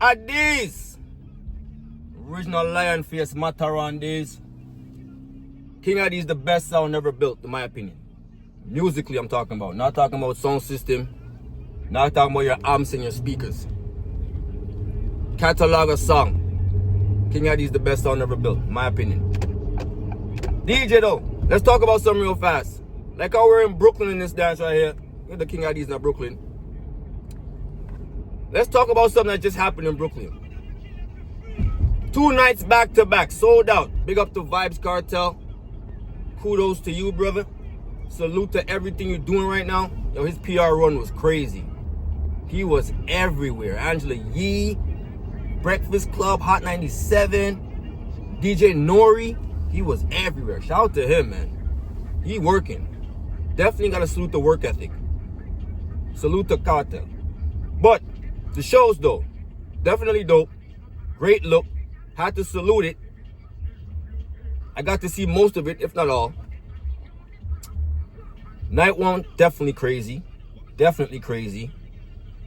At these original lion face Mataran days, King Addies the best sound ever built, in my opinion. Musically, I'm talking about. Not talking about sound system. Not talking about your amps and your speakers. Catalog a song. King Addies the best sound ever built, in my opinion. DJ though, let's talk about something real fast. Like how we're in Brooklyn in this dance right here. The King Addies in Brooklyn. Let's talk about something that just happened in Brooklyn. 2 nights back to back, sold out. Big up to VYBEZ KARTEL. Kudos to you, brother. Salute to everything you're doing right now. Yo, his PR run was crazy. He was everywhere. Angela Yee, Breakfast Club, Hot 97, DJ Nori. He was everywhere. Shout out to him, man. He working. Definitely gotta salute the work ethic. Salute to Kartel. But the shows though, definitely dope. Great look. Had to salute it. I got to see most of it, if not all. Night one, definitely crazy. Definitely crazy.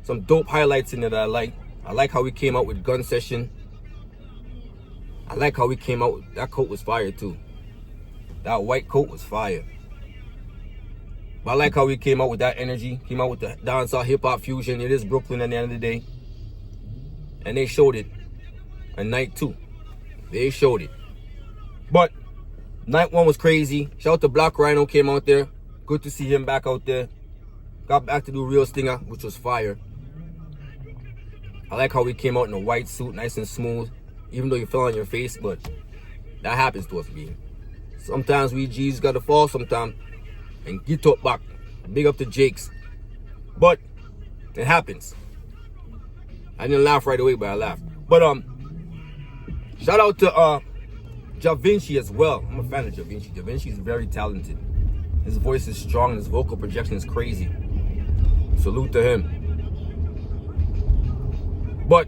Some dope highlights in it that I like. I like how we came out with Gun Session. I like how we came out with, that coat was fire too. That white coat was fire. But I like how we came out with that energy. Came out with the dancehall hip-hop fusion. It is Brooklyn at the end of the day. And they showed it. And night two, they showed it. But night one was crazy. Shout out to Black Rhino, came out there. Good to see him back out there. Got back to do Real Stinger, which was fire. I like how we came out in a white suit, nice and smooth. Even though you fell on your face, but that happens to us, man. Sometimes we G's gotta fall sometimes and get up back. Big up to Jakes. But it happens. I didn't laugh right away, but I laughed. But shout out to Ja Vinci as well. I'm a fan of Ja Vinci. Ja Vinci is very talented. His voice is strong and his vocal projection is crazy. Salute to him. But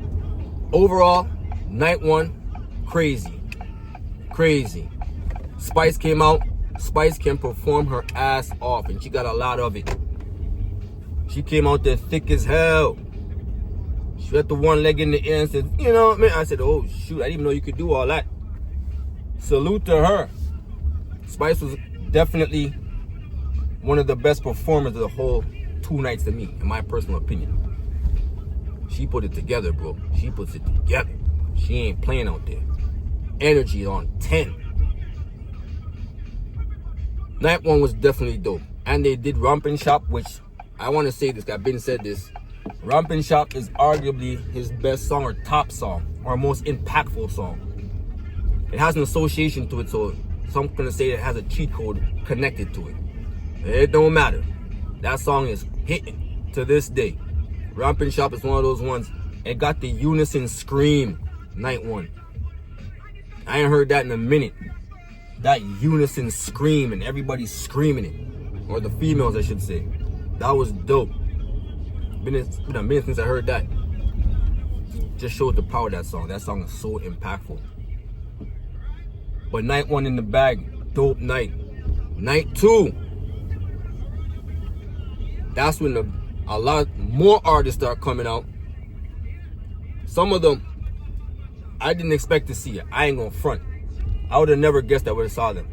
overall, night one, crazy. Crazy. Spice came out. Spice can perform her ass off, and she got a lot of it. She came out there thick as hell. She had the one leg in the air and said, you know, man, I said, oh shoot, I didn't even know you could do all that. Salute to her. Spice was definitely one of the best performers of the whole 2 nights to me, in my personal opinion. She put it together, bro. She puts it together. She ain't playing out there. Energy on 10. Night one was definitely dope. And they did Rompin' Shop, which I want to say this, I've been said this. Rompin' Shop is arguably his best song or top song or most impactful song. It has an association to it, so some gonna say it has a cheat code connected to it. It don't matter. That song is hitting to this day. Rompin' Shop is one of those ones. It got the unison scream night one. I ain't heard that in a minute. That unison scream and everybody screaming it. Or the females, I should say. That was dope. It's been a minute since I heard that. Just showed the power of that song. That song is so impactful. But night one in the bag, dope night. Night two, that's when a lot more artists start coming out. Some of them I didn't expect to see it. I ain't gonna front. I would have never guessed I would have saw them.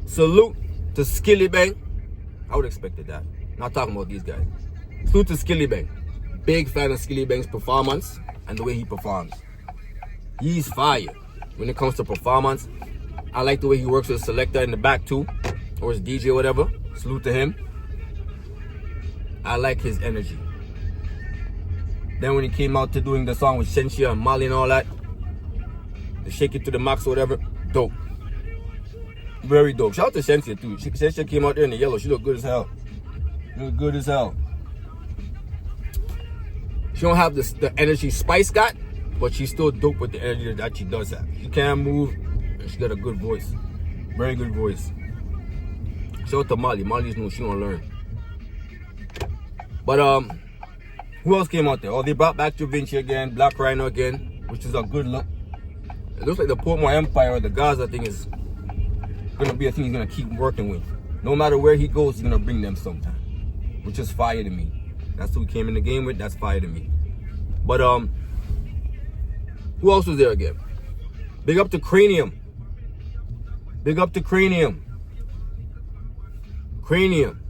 Salute to Skilly Bang. I would have expected that. Not talking about these guys. Salute to Skilly Bang. Big fan of Skilly Bang's performance and the way he performs. He's fire when it comes to performance. I like the way he works with a selector in the back too, or his DJ or whatever. Salute to him. I like his energy. Then when he came out to doing the song with Shensia and Mali and all that, the Shake It to the Max or whatever, dope. Very dope. Shout out to Shensia too. Shensia came out there in the yellow. She looked good as hell. Looked good as hell. She don't have the energy Spice got, but she's still dope with the energy that she does have. She can move, and she got a good voice. Very good voice. Shout out to Molly. Molly's new. She gonna learn. But who else came out there? Oh, they brought back Da Vinci again, Black Rhino again, which is a good look. It looks like the Portmore Empire or the Gaza thing is gonna be a thing he's gonna keep working with. No matter where he goes, he's gonna bring them sometime, which is fire to me. That's who he came in the game with. That's fire to me. But who else was there again? Big up to Cranium. Big up to Cranium. Cranium.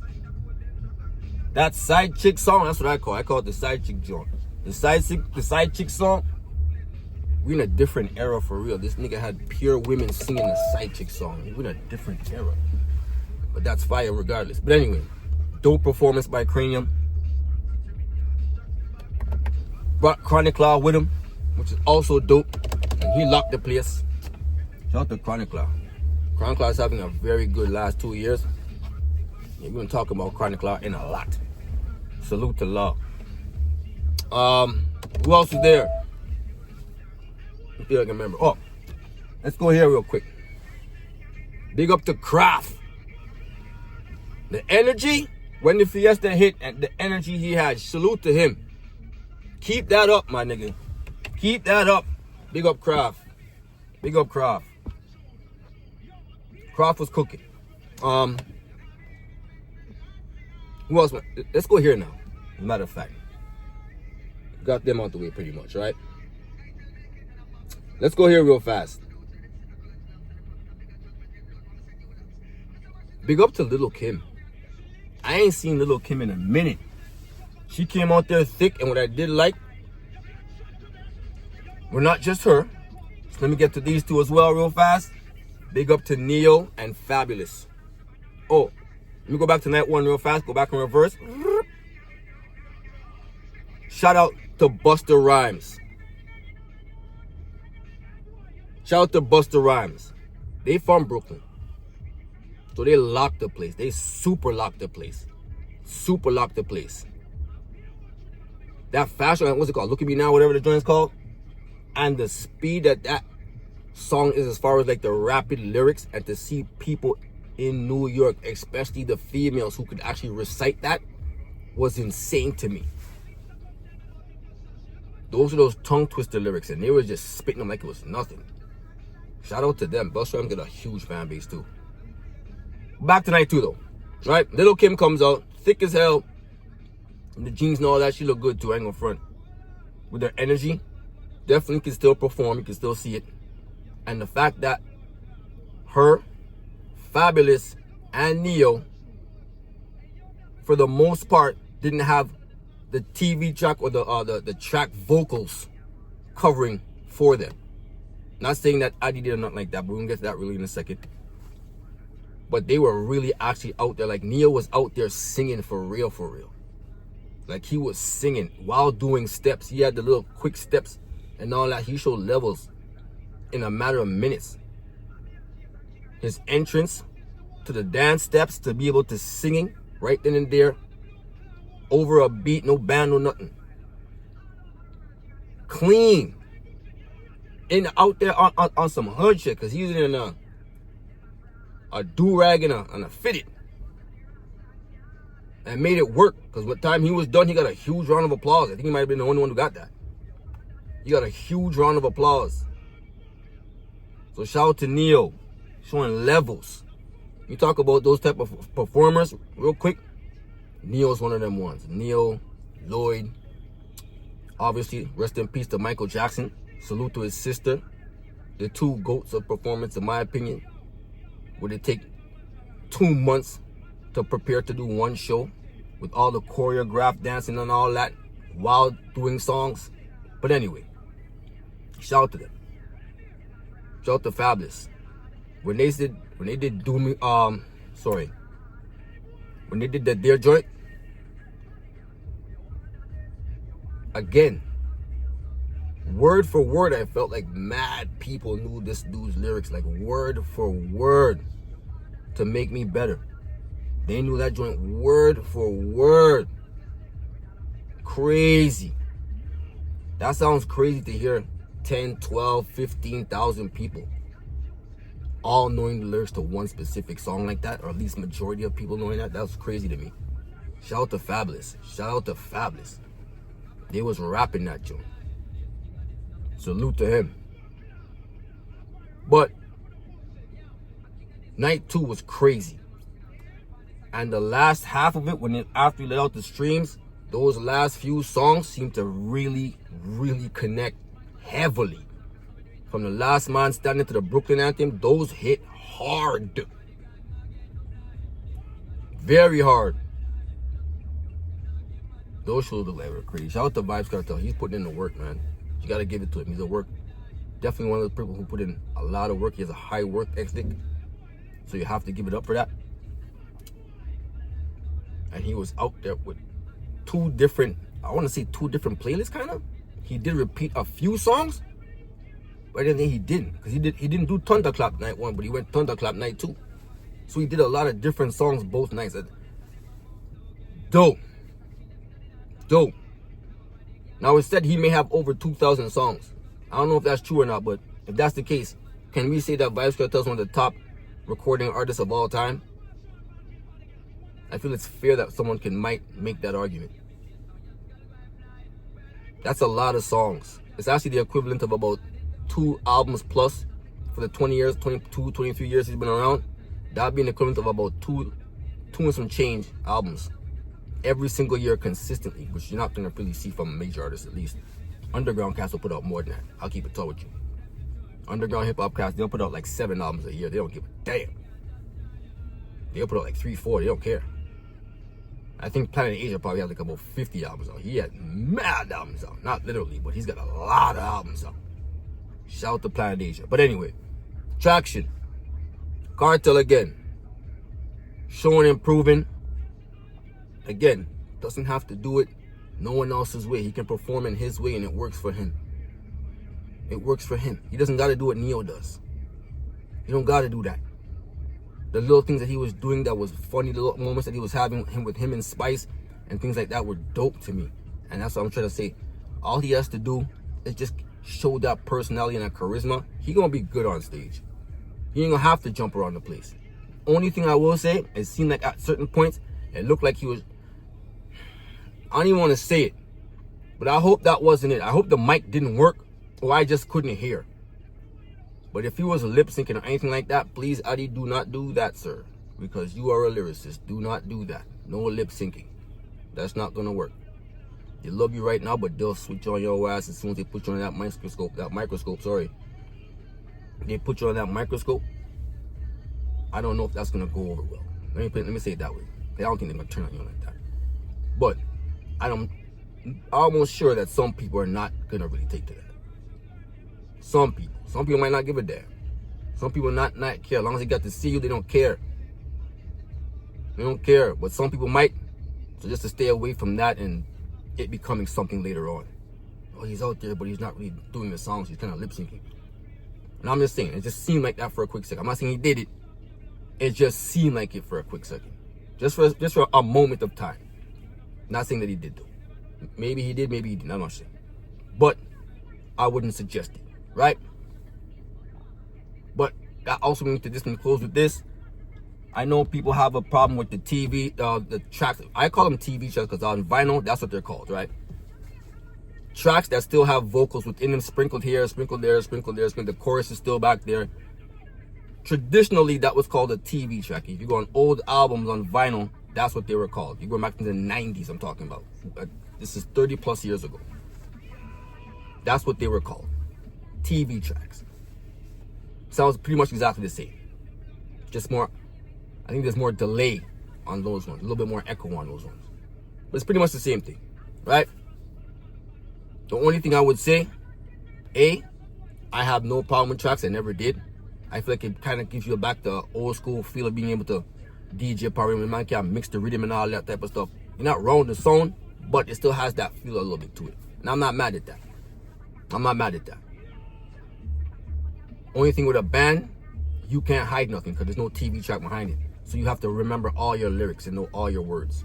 That side chick song, that's what I call it. I call it the side chick joint. The side chick song, we in a different era for real. This nigga had pure women singing a side chick song. We in a different era. But that's fire regardless. But anyway, dope performance by Cranium. Brought Chronic Law with him, which is also dope. And he locked the place. Shout out to Chronic Law. Chronic Law is having a very good last 2 years. Yeah, we're going to talk about Chronic Law in a lot. Salute to Law. Who else is there? I feel like I remember. Oh, let's go here real quick. Big up to Kraft. The energy, when the Fiesta hit and the energy he had, salute to him. Keep that up, my nigga. Keep that up. Big up Kraft. Big up Kraft. Kraft was cooking. Who else? Let's go here now. As a matter of fact. Got them out the way pretty much, right? Let's go here real fast. Big up to Little Kim. I ain't seen Little Kim in a minute. She came out there thick, and what I did like, we're not just her. So let me get to these two as well real fast. Big up to Neo and Fabulous. Oh, let me go back to night one real fast. Go back in reverse. Shout out to Busta Rhymes. Shout out to Busta Rhymes. They from Brooklyn. So they locked the place. They super locked the place. Super locked the place. That fashion, what's it called? Look at Me Now, whatever the joint is called. And the speed that song is as far as like the rapid lyrics, and to see people in New York, especially the females who could actually recite that, was insane to me. Those are those tongue twister lyrics, and they were just spitting them like it was nothing. Shout out to them. Busta Rhymes got a huge fan base too. Back to night two though, right? Little Kim comes out, thick as hell. And the jeans and all that, she look good too, I ain't gonna front. With her energy, definitely can still perform, you can still see it. And the fact that her, Fabulous, and Neo, for the most part, didn't have the TV track or the track vocals covering for them. Not saying that Adi did or nothing like that, but we're gonna get to that really in a second. But they were really actually out there. Like Neo was out there singing for real, for real. Like he was singing while doing steps. He had the little quick steps and all that. He showed levels in a matter of minutes. His entrance to the dance steps, to be able to singing right then and there over a beat, no band, no nothing. Clean. Out there on some hood shit, because he's in a do-rag and a fitted. And made it work, because what time he was done, he got a huge round of applause. I think he might have been the only one who got that. He got a huge round of applause. So shout out to Neo, showing levels. You talk about those type of performers real quick. Neo's one of them ones. Neo, Lloyd, obviously, rest in peace to Michael Jackson. Salute to his sister. The two GOATs of performance, in my opinion. Would it take 2 months to prepare to do one show with all the choreographed dancing and all that while doing songs? But anyway, shout out to them. Shout out to Fabulous. When they did their joint, again, word for word, I felt like mad people knew this dude's lyrics, like word for word, to make me better. They knew that joint word for word. Crazy. That sounds crazy to hear 10, 12, 15,000 people all knowing the lyrics to one specific song like that, or at least majority of people knowing that. That was crazy to me. Shout out to Fabulous. Shout out to Fabulous. They was rapping that joint. Salute to him. But night two was crazy. And the last half of it, after we let out the streams, those last few songs seem to really, really connect heavily. From the Last Man Standing to the Brooklyn Anthem, those hit hard. Very hard. Those shows look like we're crazy. Shout out to VYBEZ KARTEL. He's putting in the work, man. You gotta give it to him. He's a work. Definitely one of those people who put in a lot of work. He has a high work ethic. So you have to give it up for that. And he was out there with two different playlists, kind of. He did repeat a few songs, but I didn't think he didn't, because he didn't do Thunderclap Night 1, but he went Thunderclap Night 2. So he did a lot of different songs both nights. Dope. Now, it said he may have over 2,000 songs. I don't know if that's true or not, but if that's the case, can we say that VYBEZ KARTEL is one of the top recording artists of all time? I feel it's fair that someone might make that argument. That's a lot of songs. It's actually the equivalent of about 2 albums plus for the 23 years he's been around. That'd be an equivalent of about two and some change albums every single year consistently, which you're not going to really see from a major artist, at least. Underground cats will put out more than that. I'll keep it tall with you. Underground hip-hop cats, they'll put out like 7 albums a year. They don't give a damn. They'll put out like 3, 4. They don't care. I think Planet Asia probably had like about 50 albums out. He had mad albums out. Not literally, but he's got a lot of albums out. Shout out to Planet Asia. But anyway, Traction. Kartel again. Showing and proving. Again, doesn't have to do it no one else's way. He can perform in his way and it works for him. It works for him. He doesn't got to do what Neo does. He don't got to do that. The little things that he was doing that was funny, the little moments that he was having with him and Spice and things like that were dope to me. And that's what I'm trying to say. All he has to do is just show that personality and that charisma. He gonna be good on stage. He ain't gonna have to jump around the place. Only thing I will say, it seemed like at certain points, it looked like he was, I don't even want to say it, but I hope that wasn't it. I hope the mic didn't work or I just couldn't hear. But if he was lip syncing or anything like that, please, Adi, do not do that, sir. Because you are a lyricist. Do not do that. No lip syncing. That's not going to work. They love you right now, but they'll switch on your ass as soon as they put you on that microscope, sorry. They put you on that microscope. I don't know if that's going to go over well. Let me say it that way. I don't think they're going to turn on you like that. But I'm almost sure that some people are not going to really take to that. Some people might not give a damn. Some people not care. As long as they got to see you, they don't care. They don't care. But some people might. So just to stay away from that and it becoming something later on. Oh, he's out there, but he's not really doing the songs. He's kind of lip syncing. And I'm just saying, it just seemed like that for a quick second. I'm not saying he did it. It just seemed like it for a quick second. Just for a moment of time. Not saying that he did though. Maybe he did, maybe he didn't. I'm not sure. But I wouldn't suggest it, right? But that also means to just close with this. I know people have a problem with the TV, the tracks. I call them TV tracks because on vinyl, that's what they're called, right? Tracks that still have vocals within them, sprinkled here, sprinkled there, sprinkled there, sprinkled. The chorus is still back there. Traditionally, that was called a TV track. If you go on old albums on vinyl, that's what they were called. You go back to the 90s, I'm talking about. This is 30 plus years ago. That's what they were called. TV tracks. Sounds pretty much exactly the same. Just more, I think there's more delay on those ones. A little bit more echo on those ones. But it's pretty much the same thing, right? The only thing I would say, I have no problem with tracks. I never did. I feel like it kind of gives you back the old school feel of being able to DJ power. Man can mix the rhythm and all that type of stuff. You're not wrong with the song, but it still has that feel a little bit to it. And I'm not mad at that. I'm not mad at that. Only thing with a band, you can't hide nothing because there's no TV track behind it. So you have to remember all your lyrics and know all your words.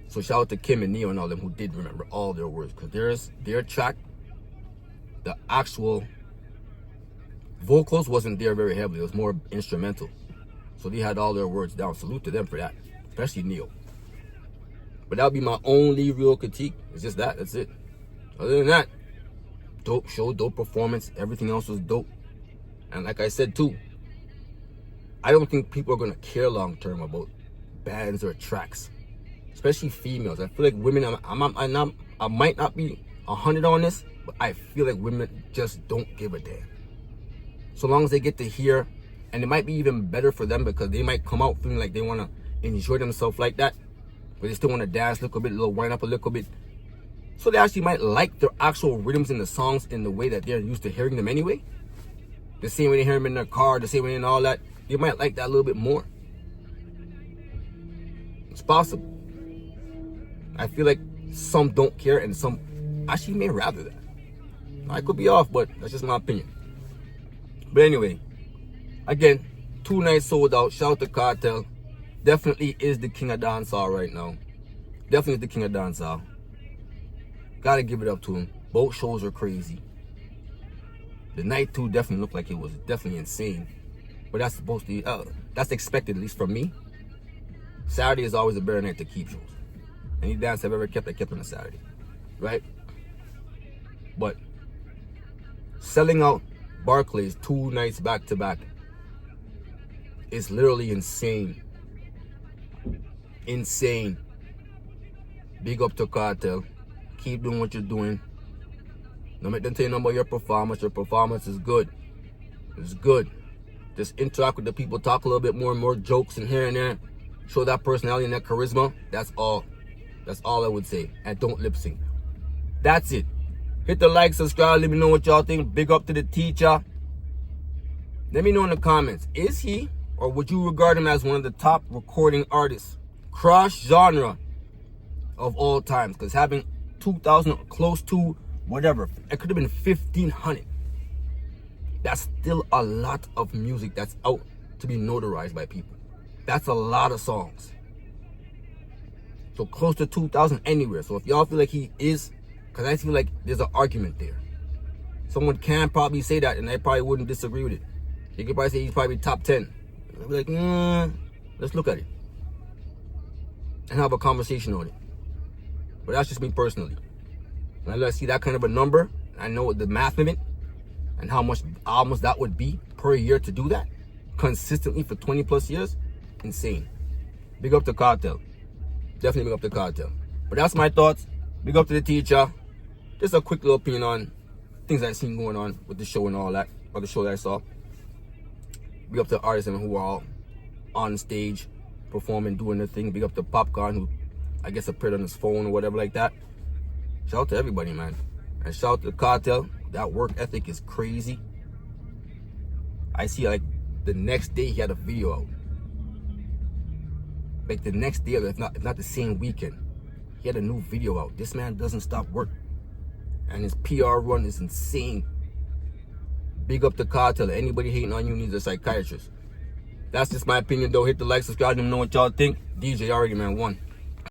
So shout out to Kim and Neo and all them who did remember all their words, because their track, the actual vocals wasn't there very heavily. It was more instrumental. So they had all their words down. Salute to them for that, especially Neo. But that would be my only real critique. It's just that. That's it. Other than that, dope show, dope performance. Everything else was dope. And like I said too, I don't think people are going to care long term about bands or tracks. especially females. I feel like women, I might not be 100 on this, but I feel like women just don't give a damn. So long as they get to hear, and it might be even better for them because they might come out feeling like they want to enjoy themselves like that, but they still want to dance a little bit, a little wind up a little bit. So they actually might like the actual rhythms in the songs in the way that they're used to hearing them anyway. The same way they hear them in their car, the same way and all that. They might like that a little bit more. It's possible. I feel like some don't care and some actually may rather that. I could be off, but that's just my opinion. But anyway, again, 2 nights sold out. Shout out to Kartel. Definitely is the king of dancehall right now. Definitely is the king of dancehall. Gotta give it up to him. Both shows are crazy. The night 2 definitely looked like it was definitely insane. But that's supposed to be, that's expected, at least from me. Saturday is always a better night to keep shows. Any dance I've ever kept, I kept on a Saturday. Right? But selling out Barclays 2 nights back to back is literally insane. Insane. Big up to Kartel. Keep doing what you're doing. Don't make them tell you nothing about your performance. Your performance is good. It's good. Just interact with the people, talk a little bit more and more jokes and here and there. Show that personality and that charisma. That's all. That's all I would say. And don't lip sync. That's it. Hit the like, subscribe, let me know what y'all think. Big up to the teacher. Let me know in the comments. Is he or would you regard him as one of the top recording artists, cross genre of all times? Because having 2,000, close to whatever, it could have been 1,500. That's still a lot of music that's out to be notarized by people. That's a lot of songs. So close to 2,000 anywhere. So if y'all feel like he is, because I feel like there's an argument there. Someone can probably say that and I probably wouldn't disagree with it. They could probably say he's probably top 10. I'd be like, let's look at it and have a conversation on it. But that's just me personally. When I see that kind of a number, I know the math of it and how much albums that would be per year to do that consistently for 20 plus years. Insane. Big up to Kartel. Definitely big up to Kartel. But that's my thoughts. Big up to the teacher. Just a quick little opinion on things I've seen going on with the show and all that, or the show that I saw. Big up to the artists who are all on stage performing, doing their thing. Big up to Popcorn, who I guess appeared on his phone or whatever like that. Shout out to everybody, man. And shout out to Kartel. That work ethic is crazy. I see like the next day he had a video out. Like the next day, if not the same weekend, he had a new video out. This man doesn't stop work. And his PR run is insane. Big up to Kartel. Anybody hating on you needs a psychiatrist. That's just my opinion though. Hit the like, subscribe, let me know what y'all think. DJ already, man, 1.